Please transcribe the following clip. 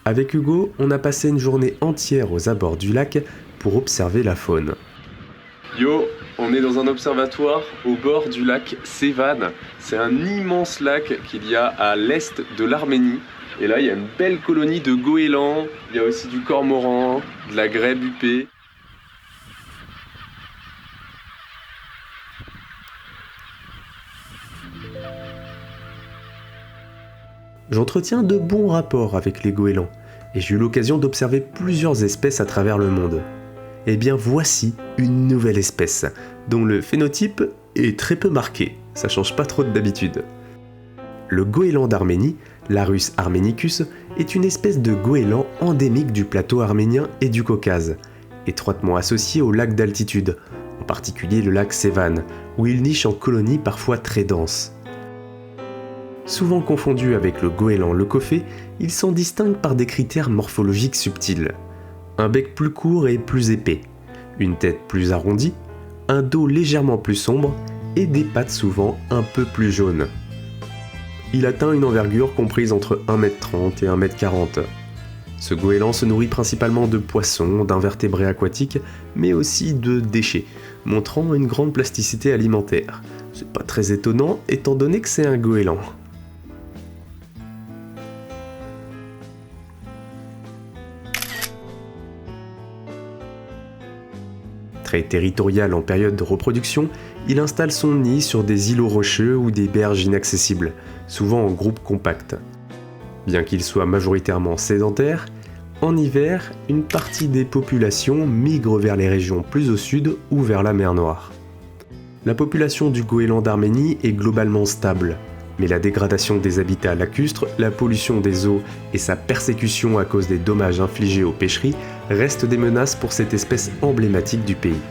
Avec Hugo, on a passé une journée entière aux abords du lac pour observer la faune. Yo, on est dans un observatoire au bord du lac Sevan. C'est un immense lac qu'il y a à l'est de l'Arménie. Et là, il y a une belle colonie de goélands, il y a aussi du cormoran, de la grèbe huppée. J'entretiens de bons rapports avec les goélands et j'ai eu l'occasion d'observer plusieurs espèces à travers le monde. Eh bien voici une nouvelle espèce dont le phénotype est très peu marqué, ça change pas trop d'habitude. Le goéland d'Arménie, Larus armenicus, est une espèce de goéland endémique du plateau arménien et du Caucase, étroitement associé aux lacs d'altitude, en particulier le lac Sevan, où il niche en colonies parfois très denses. Souvent confondu avec le goéland leucophée, il s'en distingue par des critères morphologiques subtils. Un bec plus court et plus épais, une tête plus arrondie, un dos légèrement plus sombre et des pattes souvent un peu plus jaunes. Il atteint une envergure comprise entre 1m30 et 1m40. Ce goéland se nourrit principalement de poissons, d'invertébrés aquatiques, mais aussi de déchets, montrant une grande plasticité alimentaire. C'est pas très étonnant étant donné que c'est un goéland. Très territorial en période de reproduction, il installe son nid sur des îlots rocheux ou des berges inaccessibles, souvent en groupes compacts. Bien qu'il soit majoritairement sédentaire, en hiver, une partie des populations migre vers les régions plus au sud ou vers la mer Noire. La population du goéland d'Arménie est globalement stable, mais la dégradation des habitats lacustres, la pollution des eaux et sa persécution à cause des dommages infligés aux pêcheries restent des menaces pour cette espèce emblématique du pays.